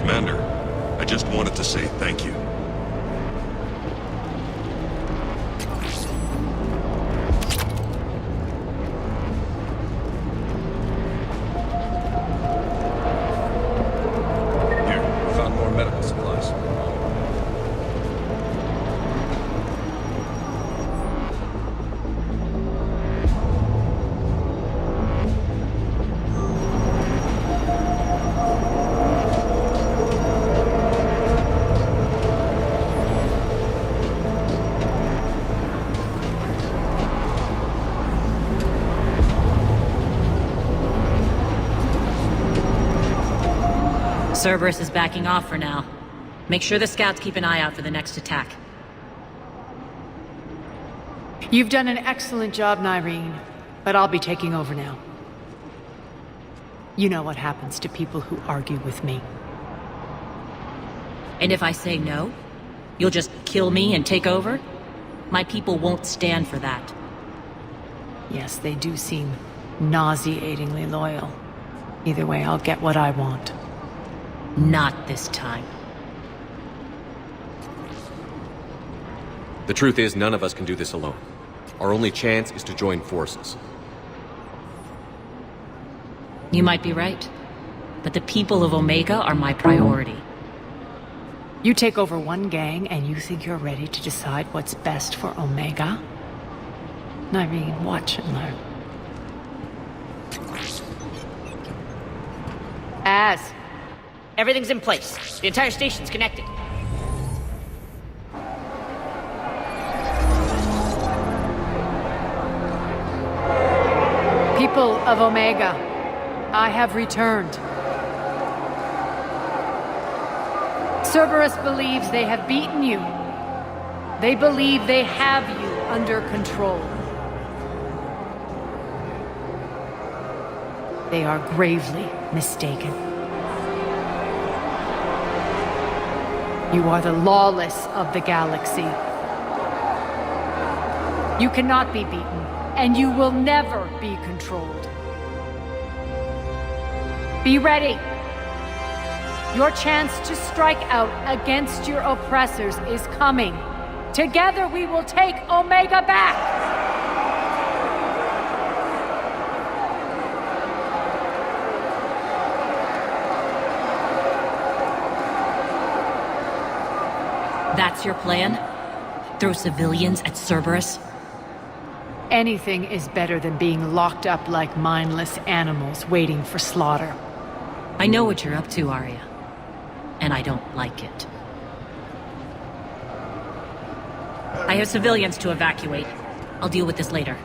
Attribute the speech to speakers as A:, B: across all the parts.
A: Commander, I just wanted to say thank you.
B: Here, I found more medical supplies.
C: Cerberus is backing off for now. Make sure the scouts keep an eye out for the next attack.
D: You've done an excellent job, Nyreen, but I'll be taking over now. You know what happens to people who argue with me.
C: And if I say no, you'll just kill me and take over? My people won't stand for that.
D: Yes, they do seem nauseatingly loyal. Either way, I'll get what I want.
C: Not this time.
E: The truth is, none of us can do this alone. Our only chance is to join forces.
C: You might be right, but the people of Omega are my priority.
D: You take over one gang and you think you're ready to decide what's best for Omega? Nyreen, watch and learn.
F: Everything's in place. The entire station's connected.
D: People of Omega, I have returned. Cerberus believes they have beaten you. They believe they have you under control. They are gravely mistaken. You are the lawless of the galaxy. You cannot be beaten, and you will never be controlled. Be ready. Your chance to strike out against your oppressors is coming. Together we will take Omega back!
C: That's your plan? Throw civilians at Cerberus?
D: Anything is better than being locked up like mindless animals waiting for slaughter.
C: I know what you're up to, Arya. And I don't like it. I have civilians to evacuate. I'll deal with this later.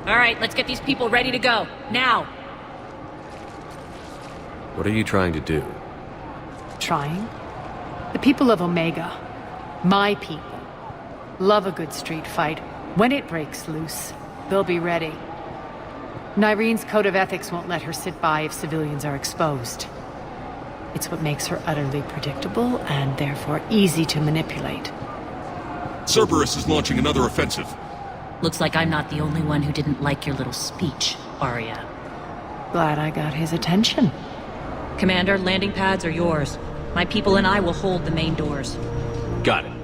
C: All right, let's get these people ready to go. Now!
E: What are you trying to do?
D: Trying? The people of Omega, my people, love a good street fight. When it breaks loose, they'll be ready. Nyreen's code of ethics won't let her sit by if civilians are exposed. It's what makes her utterly predictable and therefore easy to manipulate.
A: Cerberus is launching another offensive.
C: Looks like I'm not the only one who didn't like your little speech, Arya.
D: Glad I got his attention.
C: Commander, landing pads are yours. My people and I will hold the main doors.
E: Got it.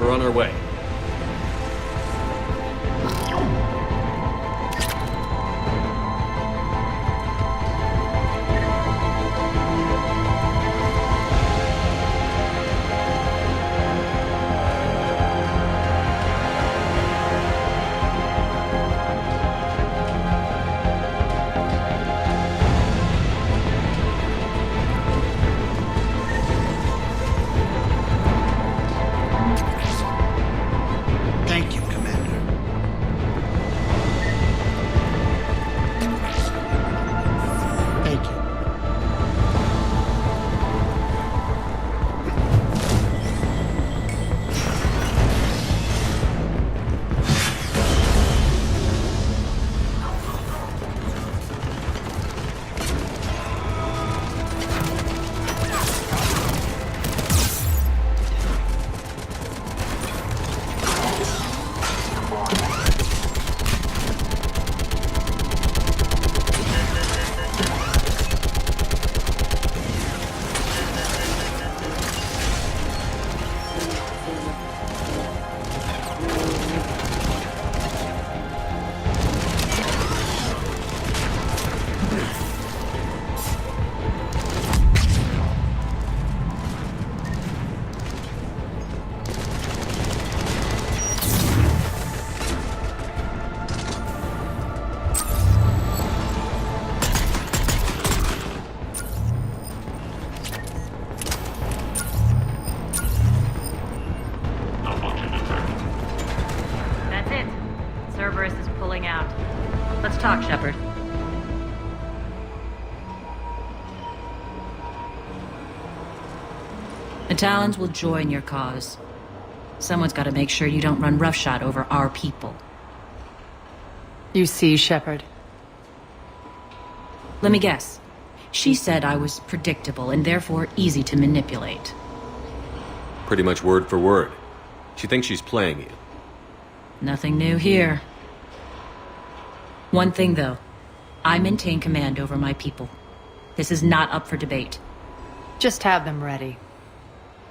E: We're on our way.
G: Thank you, Commander. Thank you.
C: That's it. Cerberus is pulling out. Let's talk, Shepard. The Talons will join your cause. Someone's got to make sure you don't run roughshod over our people.
D: You see, Shepard.
C: Let me guess. She said I was predictable and therefore easy to manipulate.
E: Pretty much word for word. She thinks she's playing you.
C: Nothing new here. One thing, though. I maintain command over my people. This is not up for debate.
D: Just have them ready.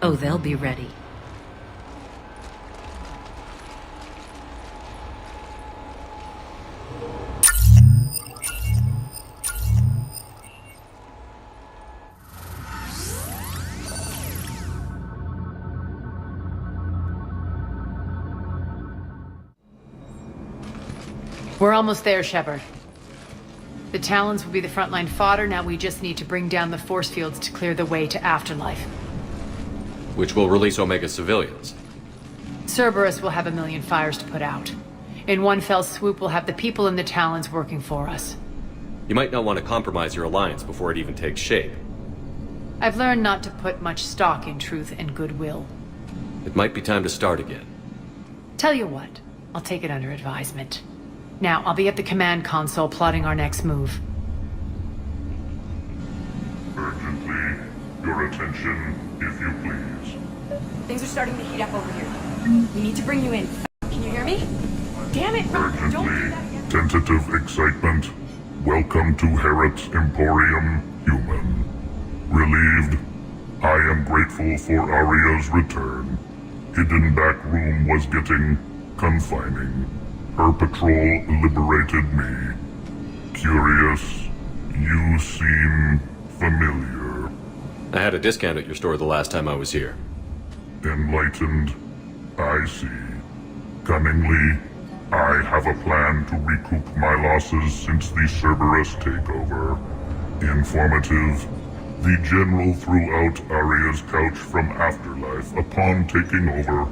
C: Oh, they'll be ready.
D: We're almost there, Shepard. The Talons will be the frontline fodder. Now we just need to bring down the force fields to clear the way to Afterlife.
E: Which will release Omega civilians.
D: Cerberus will have 1,000,000 fires to put out. In one fell swoop, we'll have the people in the Talons working for us.
E: You might not want to compromise your alliance before it even takes shape.
D: I've learned not to put much stock in truth and goodwill.
E: It might be time to start again.
D: Tell you what, I'll take it under advisement. Now, I'll be at the command console plotting our next move.
H: Urgently, your attention, if you please.
I: Things are starting to heat up over here. We need to bring you in. Can you hear me? Damn it, Rock, don't do
H: Urgently,
I: that again.
H: tentative excitement. Welcome to Harrot's Emporium, Human. Relieved, I am grateful for Aria's return. Hidden back room was getting confining. Her patrol liberated me. Curious, you seem familiar.
E: I had a discount at your store the last time I was here.
H: Enlightened, I see. Cunningly, I have a plan to recoup my losses since the Cerberus takeover. Informative, the General threw out Aria's couch from Afterlife upon taking over.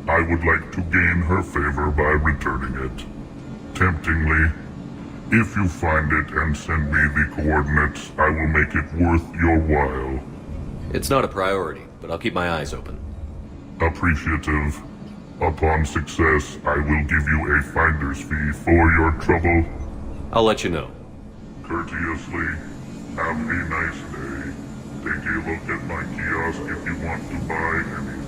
H: I would like to gain her favor by returning it. Temptingly, if you find it and send me the coordinates, I will make it worth your while.
E: It's not a priority, but I'll keep my eyes open.
H: Appreciative. Upon success, I will give you a finder's fee for your trouble.
E: I'll let you know.
H: Courteously, have a nice day. Take a look at my kiosk if you want to buy anything.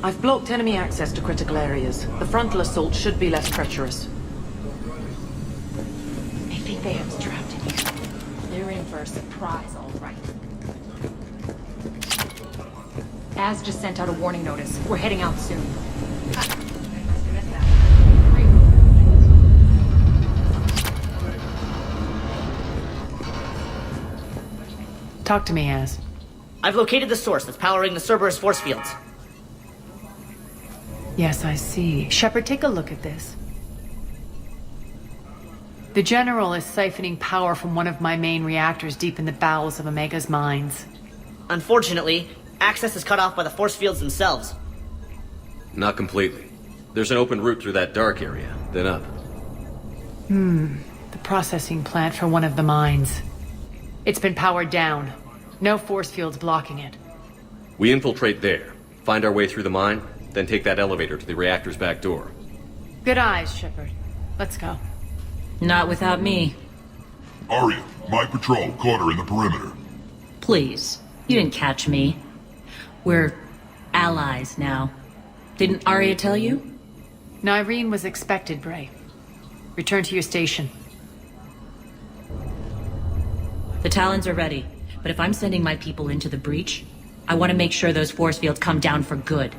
J: I've blocked enemy access to critical areas. The frontal assault should be less treacherous.
I: I think they have us trapped in here. They're in for a surprise, all right. Az just sent out a warning notice. We're heading out soon.
D: Talk to me, Az.
F: I've located the source that's powering the Cerberus force fields.
D: Yes, I see. Shepard, take a look at this. The General is siphoning power from one of my main reactors deep in the bowels of Omega's mines.
F: Unfortunately, access is cut off by the force fields themselves.
E: Not completely. There's an open route through that dark area, then up.
D: The processing plant for one of the mines. It's been powered down. No force fields blocking it.
E: We infiltrate there, find our way through the mine, then take that elevator to the reactor's back door.
D: Good eyes, Shepard. Let's go.
C: Not without me.
H: Arya, my patrol caught her in the perimeter.
C: Please. You didn't catch me. We're allies now. Didn't Arya tell you?
D: Nyreen was expected, Bray. Return to your station.
C: The Talons are ready, but if I'm sending my people into the breach, I want to make sure those force fields come down for good.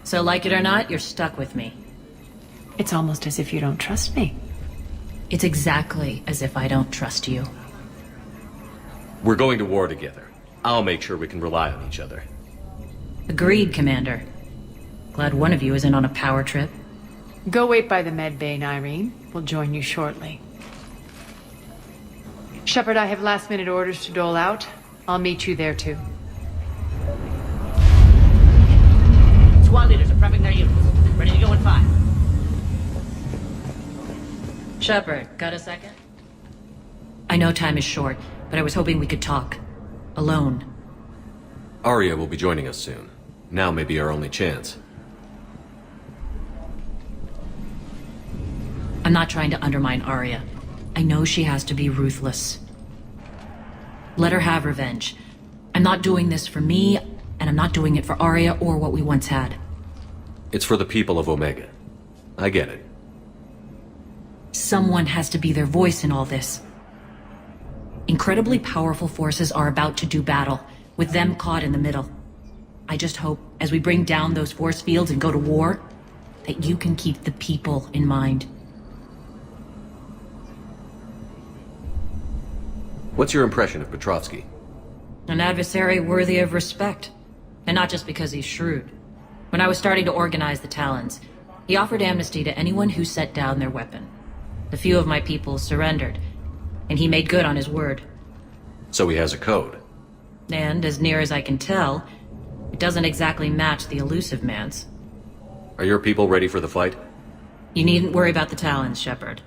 C: So like it or not, you're stuck with me.
D: It's almost as if you don't trust me.
C: It's exactly as if I don't trust you.
E: We're going to war together. I'll make sure we can rely on each other.
C: Agreed, Commander. Glad one of you isn't on a power trip.
D: Go wait by the med bay, Nyreen. We'll join you shortly. Shepard, I have last-minute orders to dole out. I'll meet you there, too.
F: Squad leaders are prepping their units. Ready to go in 5.
C: Shepard, got a second? I know time is short, but I was hoping we could talk. Alone.
E: Arya will be joining us soon. Now may be our only chance.
C: I'm not trying to undermine Arya. I know she has to be ruthless. Let her have revenge. I'm not doing this for me, and I'm not doing it for Arya or what we once had.
E: It's for the people of Omega. I get it.
C: Someone has to be their voice in all this. Incredibly powerful forces are about to do battle, with them caught in the middle. I just hope, as we bring down those force fields and go to war, that you can keep the people in mind.
E: What's your impression of Petrovsky?
C: An adversary worthy of respect. And not just because he's shrewd. When I was starting to organize the Talons, he offered amnesty to anyone who set down their weapon. A few of my people surrendered, and he made good on his word.
E: So he has a code.
C: And, as near as I can tell, it doesn't exactly match the Elusive Man's.
E: Are your people ready for the fight?
C: You needn't worry about the Talons, Shepard.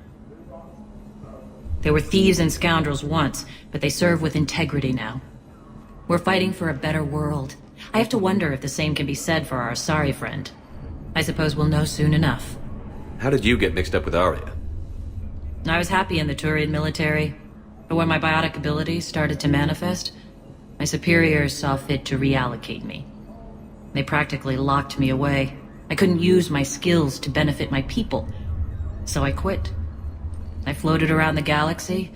C: They were thieves and scoundrels once, but they serve with integrity now. We're fighting for a better world. I have to wonder if the same can be said for our Asari friend. I suppose we'll know soon enough.
E: How did you get mixed up with Arya?
C: I was happy in the Turian military, but when my biotic abilities started to manifest, my superiors saw fit to reallocate me. They practically locked me away. I couldn't use my skills to benefit my people, so I quit. I floated around the galaxy,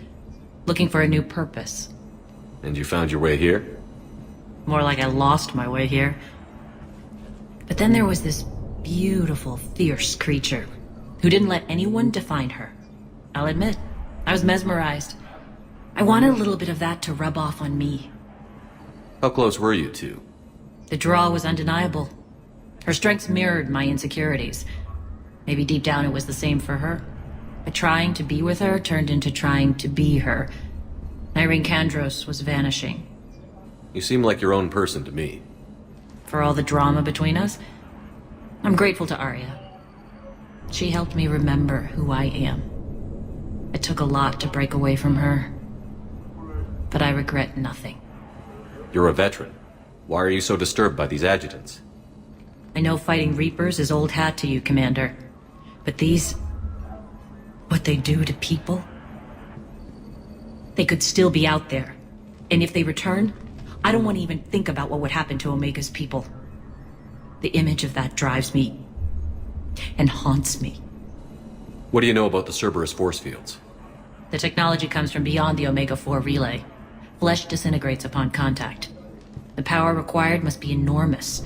C: looking for a new purpose.
E: And you found your way here?
C: More like I lost my way here. But then there was this beautiful, fierce creature who didn't let anyone define her. I'll admit, I was mesmerized. I wanted a little bit of that to rub off on me.
E: How close were you two?
C: The draw was undeniable. Her strengths mirrored my insecurities. Maybe deep down it was the same for her. But trying to be with her turned into trying to be her. Nyreen Kandros was vanishing.
E: You seem like your own person to me.
C: For all the drama between us, I'm grateful to Arya. She helped me remember who I am. It took a lot to break away from her, but I regret nothing.
E: You're a veteran. Why are you so disturbed by these adjutants?
C: I know fighting Reapers is old hat to you, Commander. But these... what they do to people? They could still be out there. And if they return, I don't want to even think about what would happen to Omega's people. The image of that drives me and haunts me.
E: What do you know about the Cerberus force fields?
C: The technology comes from beyond the Omega-4 relay. Flesh disintegrates upon contact. The power required must be enormous.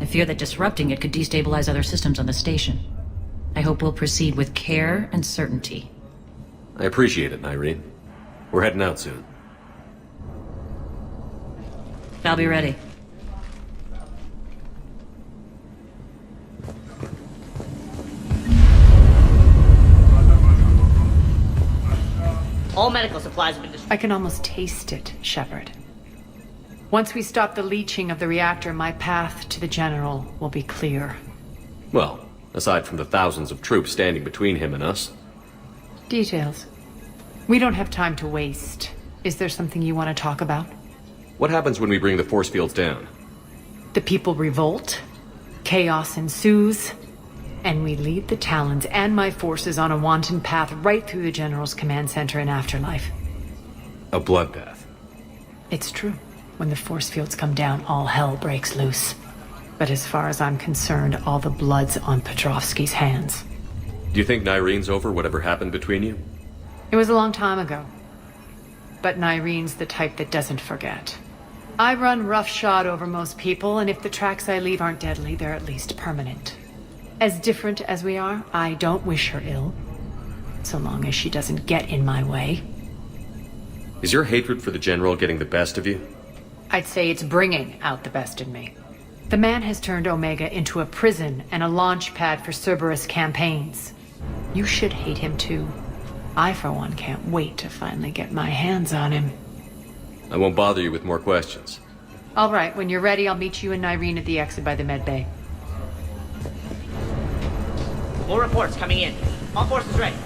C: I fear that disrupting it could destabilize other systems on the station. I hope we'll proceed with care and certainty.
E: I appreciate it, Nyreen. We're heading out soon.
C: I'll be ready.
F: All medical supplies have been destroyed.
D: I can almost taste it, Shepard. Once we stop the leaching of the reactor, my path to the General will be clear.
E: Well, aside from the thousands of troops standing between him and us.
D: Details. We don't have time to waste. Is there something you want to talk about?
E: What happens when we bring the force fields down?
D: The people revolt, chaos ensues, and we lead the Talons and my forces on a wanton path right through the General's command center and afterlife.
E: A bloodbath.
D: It's true. When the force fields come down, all hell breaks loose. But as far as I'm concerned, all the blood's on Petrovsky's hands.
E: Do you think Nyreen's over whatever happened between you?
D: It was a long time ago. But Nyreen's the type that doesn't forget. I run roughshod over most people, and if the tracks I leave aren't deadly, they're at least permanent. As different as we are, I don't wish her ill. So long as she doesn't get in my way.
E: Is your hatred for the General getting the best of you?
D: I'd say it's bringing out the best in me. The man has turned Omega into a prison and a launch pad for Cerberus campaigns. You should hate him too. I, for one, can't wait to finally get my hands on him.
E: I won't bother you with more questions.
D: All right, when you're ready, I'll meet you and Nyreen at the exit by the med bay.
F: More reports coming in. All forces ready.